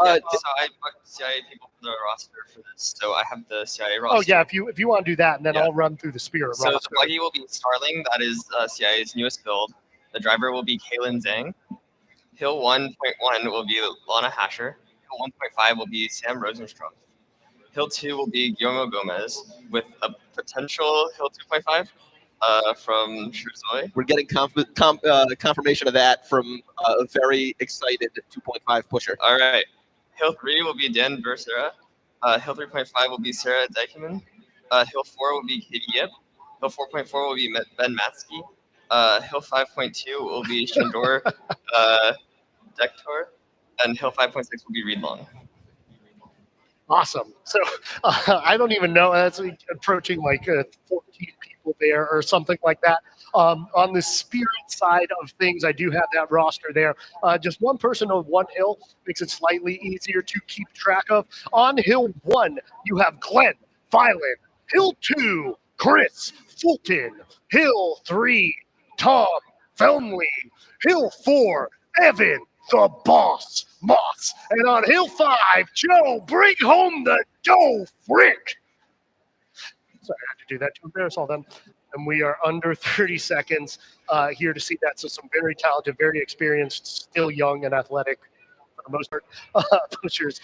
So I booked CIA people for the roster for this, so I have the CIA roster. Oh yeah, if you want to do that, and then I'll run through the Spirit roster. So roster. the buggy will be Starling, that is CIA's newest build. The driver will be Kaylin Zhang. Hill 1.1 will be Lana Hasher. Hill 1.5 will be Sam Rosenstrom. Hill 2 will be Guillermo Gomez, with a potential Hill 2.5 from Shuzoy. We're getting confirmation of that from a very excited 2.5 pusher. All right. Hill 3 will be Dan Bersera. Hill 3.5 will be Sarah Deichmann. Hill 4 will be Katie Yip. Hill 4.4 will be Ben Matsky. Hill 5.2 will be Shandor Dektor. And Hill 5.6 will be Reed Long. Awesome. So I don't even know. That's approaching like 14 people there or something like that. On the Spirit side of things, I do have that roster there. Just one person on one hill makes it slightly easier to keep track of. On Hill 1, you have Glenn Filan. Hill 2, Chris Fulton. Hill 3, Tom Felmley. Hill 4, Evan the Boss Moss. And on Hill 5, Joe, bring home the dough, Frick. Sorry, I had to do that to embarrass all them. And we are under 30 seconds here to see that. So some very talented, very experienced, still young and athletic, for the most part, pushers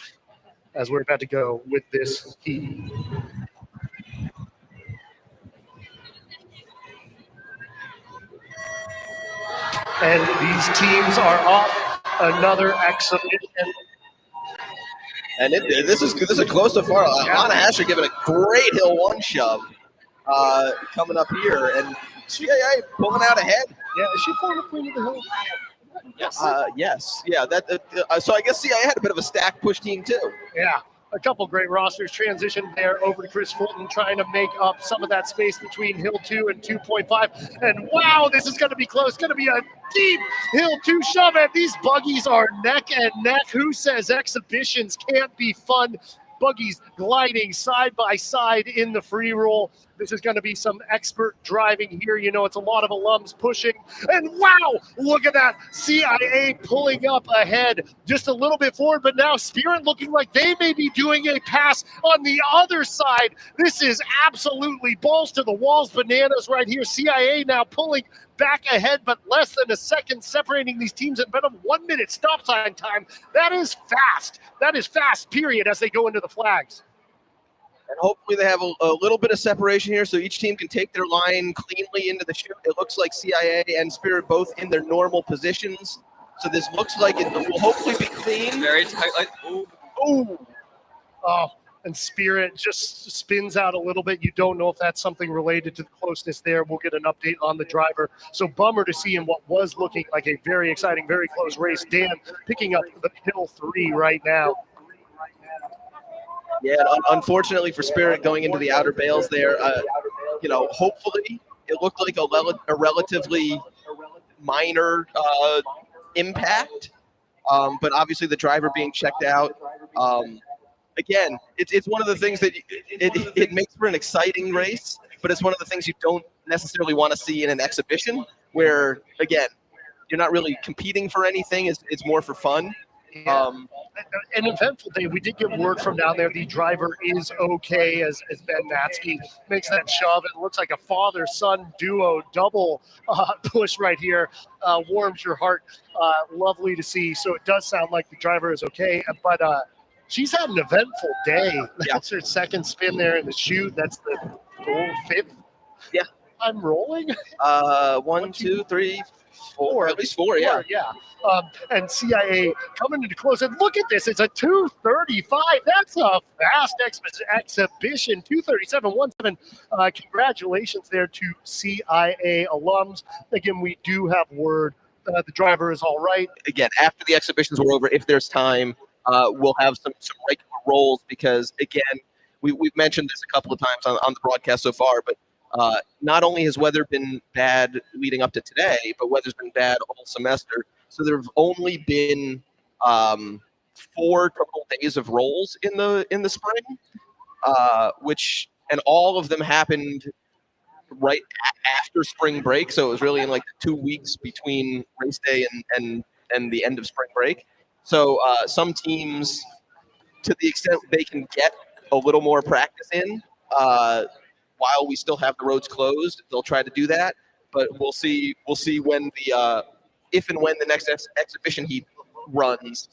as we're about to go with this heat. And these teams are off. Another exhibition. And this is close so far. Lana Hasher giving a great Hill 1 shove coming up here. And CIA pulling out ahead. Yeah, is she pulling the Queen of the Hill? Yes. Yes. Yeah. So I guess CIA had a bit of a stack push team too. Yeah. A couple great rosters transitioned there over to Chris Fulton, trying to make up some of that space between Hill 2 and 2.5. And wow, this is going to be close. Going to be a deep Hill 2 shove. And these buggies are neck and neck. Who says exhibitions can't be fun? Buggies gliding side by side in the free roll. This is going to be some expert driving here. You know, it's a lot of alums pushing. And wow, look at that. CIA pulling up ahead just a little bit forward, but now Spirit looking like they may be doing a pass on the other side. This is absolutely balls to the walls bananas right here. CIA now pulling back ahead, but less than a second separating these teams and about a 1 minute stop sign time. That is fast. That is fast, period, as they go into the flags. And hopefully they have a little bit of separation here so each team can take their line cleanly into the chute. It looks like CIA and Spirit both in their normal positions. So this looks like it will hopefully be clean. Very tight. Like, Oh, and Spirit just spins out a little bit. You don't know if that's something related to the closeness there. We'll get an update on the driver. So bummer to see in what was looking like a very exciting, very close race. Dan picking up the Hill 3 right now. Yeah, unfortunately for Spirit going into the outer bales there, hopefully it looked like a relatively minor impact, but obviously the driver being checked out. Again, it's one of the things that it makes for an exciting race, but it's one of the things you don't necessarily want to see in an exhibition where, again, you're not really competing for anything. It's more for fun. Yeah. An eventful day. We did get word from down there. The driver is okay as Ben Matsky makes that shove. It looks like a father-son duo double push right here. Warms your heart. Lovely to see. So it does sound like the driver is okay. But she's had an eventful day. That's her second spin there in the chute. That's the goal, fifth. Yeah. I'm rolling. 1, 2, 3, 4. At least 4, yeah. And CIA coming into close. And look at this. It's a 2:35. That's a fast exhibition. 2:37.17. Congratulations there to CIA alums. Again, we do have word the driver is all right. Again, after the exhibitions were over, if there's time, we'll have some regular rolls because, again, we've mentioned this a couple of times on the broadcast so far, but not only has weather been bad leading up to today, but weather's been bad all semester. So there have only been 4 total days of rolls in the spring, and all of them happened right after spring break. So it was really in like 2 weeks between race day and the end of spring break. So some teams, to the extent they can get a little more practice in, while we still have the roads closed, they'll try to do that. But we'll see. We'll see when the if and when the next exhibition heat runs.